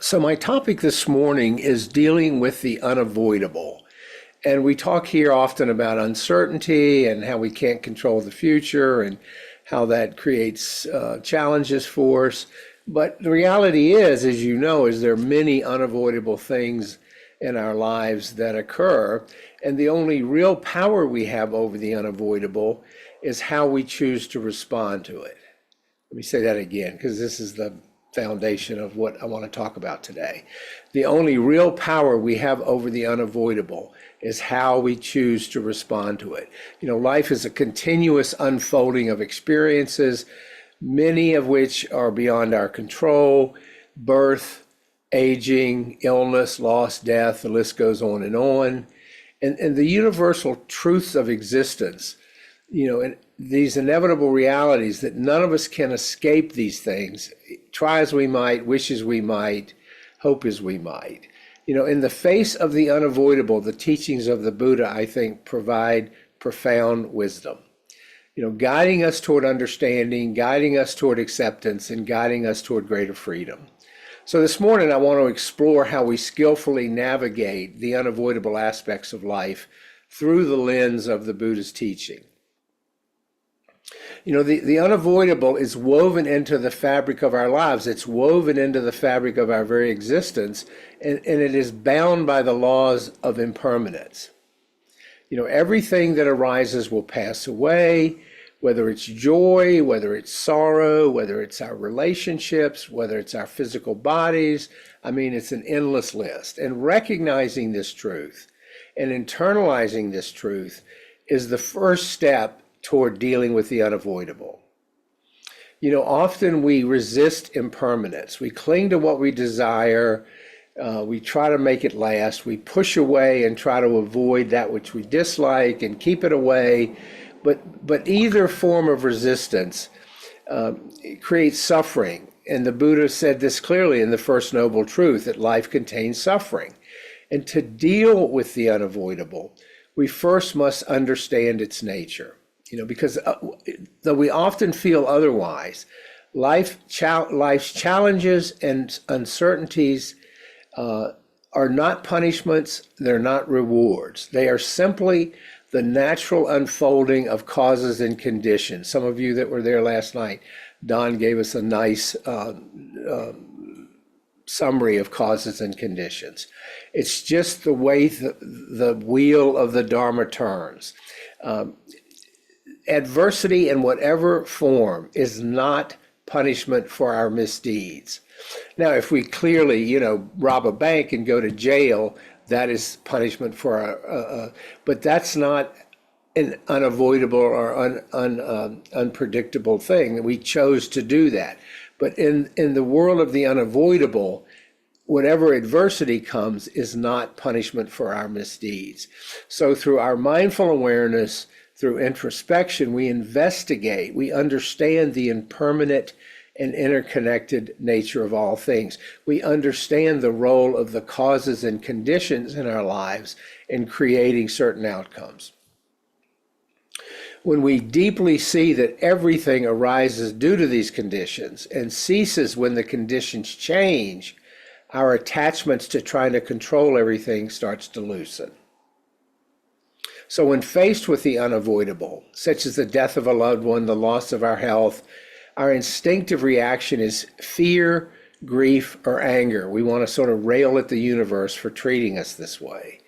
So my topic this morning is dealing with the unavoidable. And we talk here often about uncertainty and how we can't control the future and how that creates challenges for us. But the reality is, as you know, is there are many unavoidable things in our lives that occur. And the only real power we have over the unavoidable is how we choose to respond to it. Let me say that again, because this is the foundation of what I want to talk about today. The only real power we have over the unavoidable is how we choose to respond to it. You know, life is a continuous unfolding of experiences, many of which are beyond our control: birth, aging, illness, loss, death, the list goes on and on. And the universal truths of existence, and these inevitable realities that none of us can escape these things, try as we might, wish as we might, hope as we might. In the face of the unavoidable, the teachings of the Buddha, I think, provide profound wisdom, guiding us toward understanding, guiding us toward acceptance, and guiding us toward greater freedom. So this morning, I want to explore how we skillfully navigate the unavoidable aspects of life through the lens of the Buddha's teaching. The unavoidable is woven into the fabric of our lives. It's woven into the fabric of our very existence, and it is bound by the laws of impermanence. Everything that arises will pass away, whether it's joy, whether it's sorrow, whether it's our relationships, whether it's our physical bodies. It's an endless list. And recognizing this truth and internalizing this truth is the first step toward dealing with the unavoidable. Often we resist impermanence. We cling to what we desire. We try to make it last. We push away and try to avoid that which we dislike and keep it away. But either form of resistance creates suffering. And the Buddha said this clearly in the First Noble Truth, that life contains suffering. And to deal with the unavoidable, we first must understand its nature. Because though we often feel otherwise, life's challenges and uncertainties are not punishments, they're not rewards. They are simply the natural unfolding of causes and conditions. Some of you that were there last night, Don gave us a nice summary of causes and conditions. It's just the way the wheel of the Dharma turns. Adversity in whatever form is not punishment for our misdeeds. Now, if we clearly, rob a bank and go to jail, that is punishment for our, but that's not an unavoidable or unpredictable thing. We chose to do that. But in the world of the unavoidable, whatever adversity comes is not punishment for our misdeeds. So through our mindful awareness, through introspection, we investigate, we understand the impermanent and interconnected nature of all things. We understand the role of the causes and conditions in our lives in creating certain outcomes. When we deeply see that everything arises due to these conditions and ceases when the conditions change, our attachments to trying to control everything starts to loosen. So when faced with the unavoidable, such as the death of a loved one, the loss of our health, our instinctive reaction is fear, grief, or anger. We want to sort of rail at the universe for treating us this way.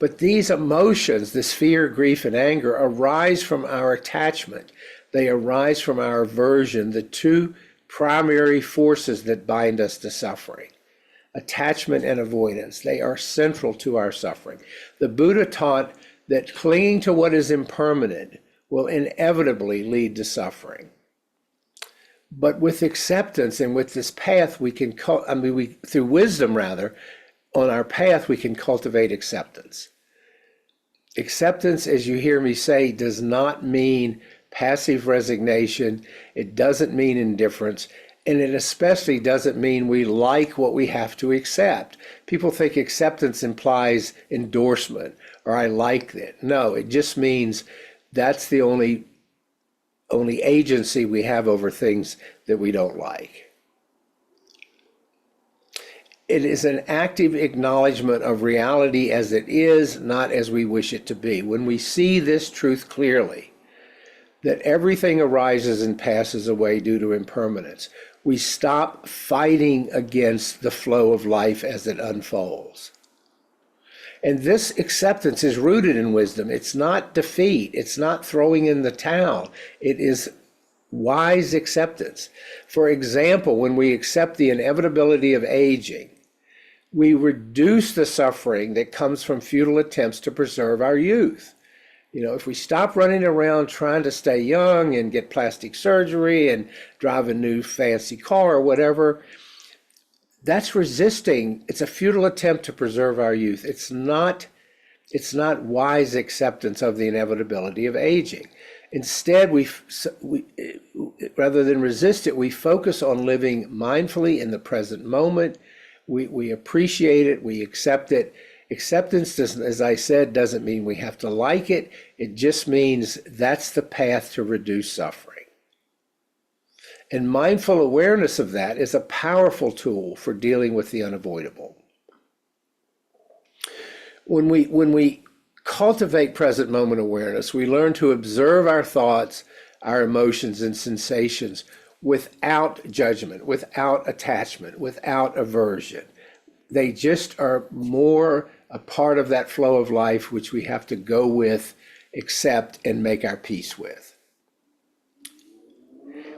But these emotions, this fear, grief, and anger, arise from our attachment. They arise from our aversion, the two primary forces that bind us to suffering. Attachment and avoidance, they are central to our suffering. The Buddha taught that clinging to what is impermanent will inevitably lead to suffering. But with acceptance and with this path, through wisdom rather, on our path, we can cultivate acceptance. Acceptance, as you hear me say, does not mean passive resignation. It doesn't mean indifference. And it especially doesn't mean we like what we have to accept. People think acceptance implies endorsement or I like it. No, it just means that's the only agency we have over things that we don't like. It is an active acknowledgement of reality as it is, not as we wish it to be. When we see this truth clearly, that everything arises and passes away due to impermanence, we stop fighting against the flow of life as it unfolds. And this acceptance is rooted in wisdom. It's not defeat. It's not throwing in the towel. It is wise acceptance. For example, when we accept the inevitability of aging, we reduce the suffering that comes from futile attempts to preserve our youth. If we stop running around trying to stay young and get plastic surgery and drive a new fancy car or whatever, that's resisting. It's a futile attempt to preserve our youth. It's not wise acceptance of the inevitability of aging. Instead, we rather than resist it, we focus on living mindfully in the present moment. We appreciate it, we accept it. Acceptance, doesn't, as I said, doesn't mean we have to like it. It just means that's the path to reduce suffering. And mindful awareness of that is a powerful tool for dealing with the unavoidable. When we cultivate present moment awareness, we learn to observe our thoughts, our emotions and sensations without judgment, without attachment, without aversion. They just are more a part of that flow of life which we have to go with, accept, and make our peace with.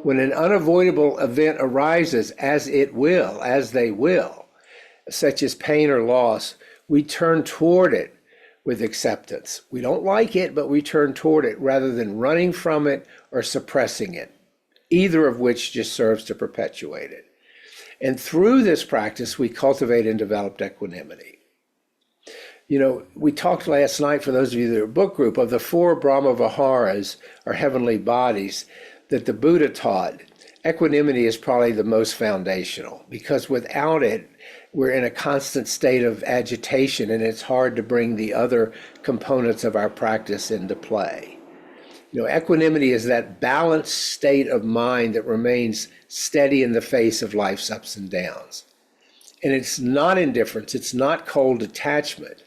When an unavoidable event arises, as they will, such as pain or loss, we turn toward it with acceptance. We don't like it, but we turn toward it rather than running from it or suppressing it, either of which just serves to perpetuate it. And through this practice, we cultivate and develop equanimity. We talked last night, for those of you that are book group, of the 4 Brahma Viharas, or heavenly bodies, that the Buddha taught. Equanimity is probably the most foundational, because without it, we're in a constant state of agitation, and it's hard to bring the other components of our practice into play. Equanimity is that balanced state of mind that remains steady in the face of life's ups and downs. And it's not indifference, it's not cold detachment.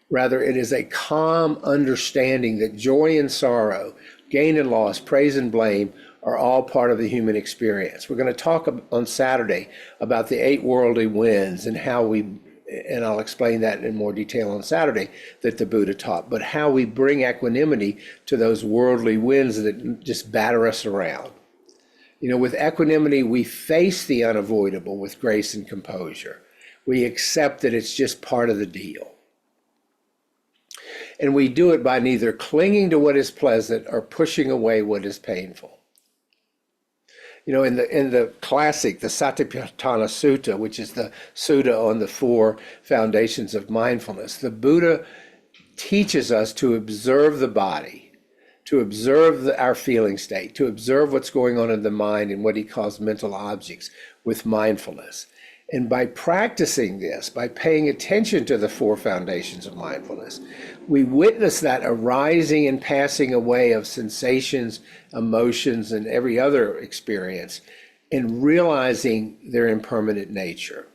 Rather, it is a calm understanding that joy and sorrow, gain and loss, praise and blame are all part of the human experience. We're going to talk on Saturday about the 8 worldly winds and and I'll explain that in more detail on Saturday, that the Buddha taught, but how we bring equanimity to those worldly winds that just batter us around. With equanimity, we face the unavoidable with grace and composure. We accept that it's just part of the deal. And we do it by neither clinging to what is pleasant or pushing away what is painful. In the classic, the Satipatthana Sutta, which is the sutta on the 4 foundations of mindfulness, the Buddha teaches us to observe the body, to observe our feeling state, to observe what's going on in the mind and what he calls mental objects with mindfulness. And by practicing this, by paying attention to the 4 foundations of mindfulness, we witness that arising and passing away of sensations, emotions, and every other experience, and realizing their impermanent nature.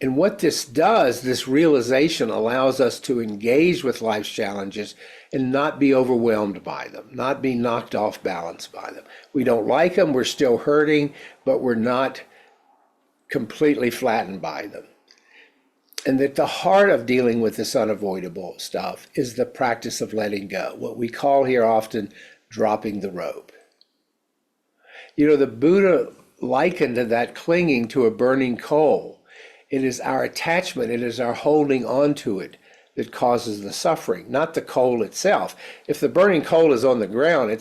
And what this does, this realization allows us to engage with life's challenges and not be overwhelmed by them, not be knocked off balance by them. We don't like them, we're still hurting, but we're not completely flattened by them. And that the heart of dealing with this unavoidable stuff is the practice of letting go, what we call here often dropping the rope. The Buddha likened that clinging to a burning coal. It is our attachment, it is our holding on to it that causes the suffering, not the coal itself. If the burning coal is on the ground,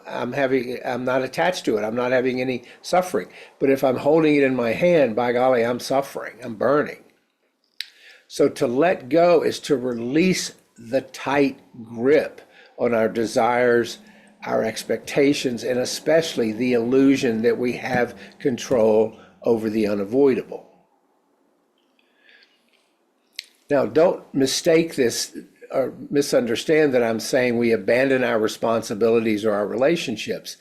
I'm not attached to it. I'm not having any suffering. But if I'm holding it in my hand, by golly, I'm suffering. I'm burning. So to let go is to release the tight grip on our desires, our expectations, and especially the illusion that we have control over the unavoidable. Now, don't mistake this or misunderstand that I'm saying we abandon our responsibilities or our relationships.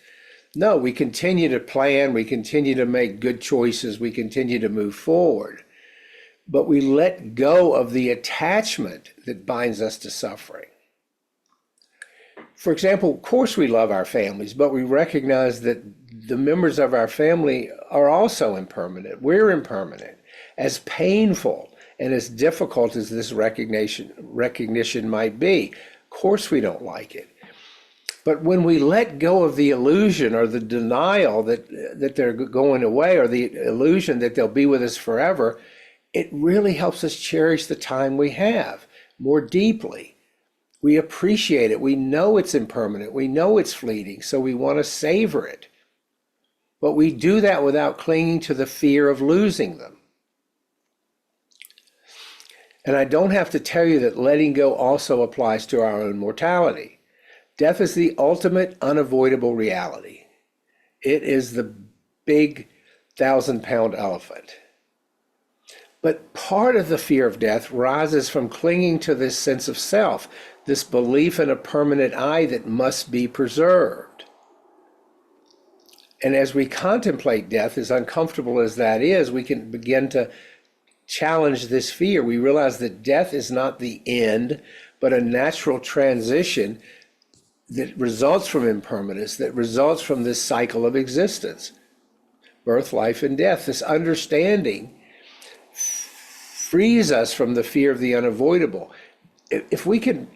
No, we continue to plan, we continue to make good choices, we continue to move forward, but we let go of the attachment that binds us to suffering. For example, of course we love our families, but we recognize that the members of our family are also impermanent. We're impermanent. As painful and as difficult as this recognition might be, of course we don't like it. But when we let go of the illusion or the denial that they're going away, or the illusion that they'll be with us forever, it really helps us cherish the time we have more deeply. We appreciate it. We know it's impermanent. We know it's fleeting, so we want to savor it. But we do that without clinging to the fear of losing them. And I don't have to tell you that letting go also applies to our own mortality. Death is the ultimate unavoidable reality. It is the big 1,000-pound elephant. But part of the fear of death rises from clinging to this sense of self, this belief in a permanent I that must be preserved. And as we contemplate death, as uncomfortable as that is, we can begin to challenge this fear. We realize that death is not the end, but a natural transition that results from impermanence, that results from this cycle of existence, birth, life, and death. This understanding frees us from the fear of the unavoidable. If we can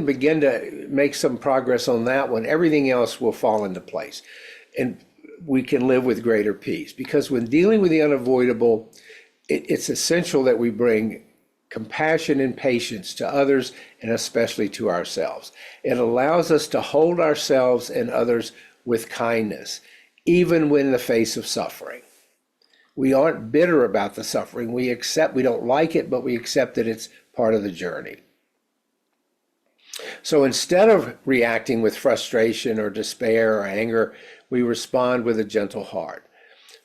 begin to make some progress on that one, everything else will fall into place, and we can live with greater peace. Because when dealing with the unavoidable, it's essential that we bring compassion and patience to others, and especially to ourselves. It allows us to hold ourselves and others with kindness, even when in the face of suffering. We aren't bitter about the suffering. We don't like it, but we accept that it's part of the journey. So instead of reacting with frustration or despair or anger, we respond with a gentle heart.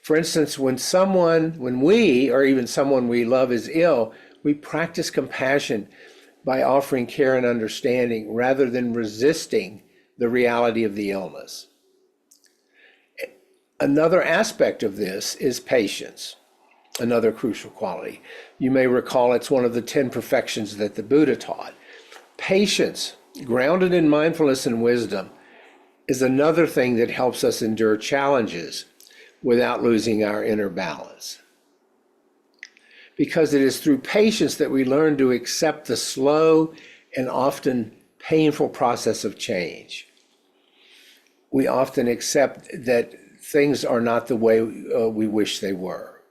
For instance, when we, or even someone we love, is ill, we practice compassion by offering care and understanding rather than resisting the reality of the illness. Another aspect of this is patience, another crucial quality. You may recall it's one of the 10 perfections that the Buddha taught. Patience, grounded in mindfulness and wisdom, is another thing that helps us endure challenges without losing our inner balance. Because it is through patience that we learn to accept the slow and often painful process of change. We often accept that things are not the way we wish they were.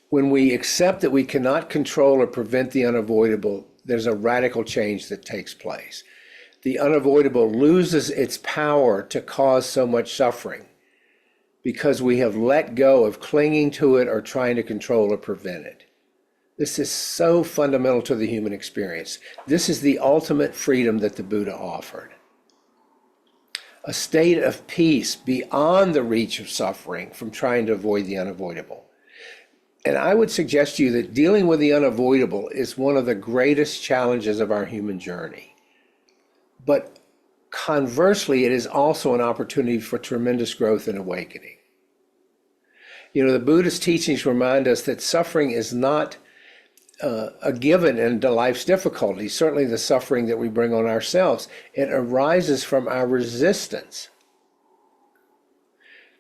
When we accept that we cannot control or prevent the unavoidable, there's a radical change that takes place. The unavoidable loses its power to cause so much suffering because we have let go of clinging to it or trying to control or prevent it. This is so fundamental to the human experience. This is the ultimate freedom that the Buddha offered. A state of peace beyond the reach of suffering from trying to avoid the unavoidable. And I would suggest to you that dealing with the unavoidable is one of the greatest challenges of our human journey. But conversely, it is also an opportunity for tremendous growth and awakening. You know, the Buddhist teachings remind us that suffering is not a given into life's difficulties, certainly the suffering that we bring on ourselves. It arises from our resistance.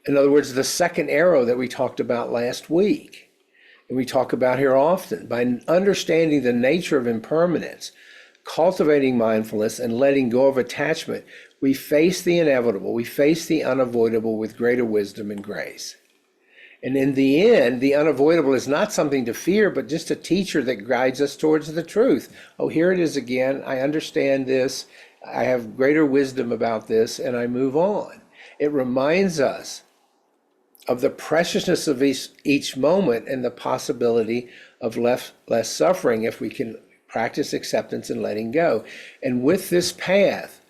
In other words, the second arrow that we talked about last week, and we talk about here often, by understanding the nature of impermanence, cultivating mindfulness, and letting go of attachment, we face the inevitable, we face the unavoidable with greater wisdom and grace. And in the end, the unavoidable is not something to fear, but just a teacher that guides us towards the truth. Oh, here it is again. I understand this. I have greater wisdom about this, and I move on. It reminds us of the preciousness of each moment and the possibility of less suffering if we can practice acceptance and letting go. And with this path,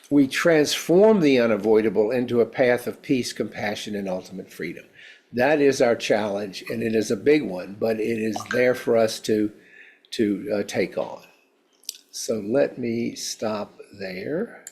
we transform the unavoidable into a path of peace, compassion, and ultimate freedom. That is our challenge, and it is a big one, but it is there for us to take on. So let me stop there.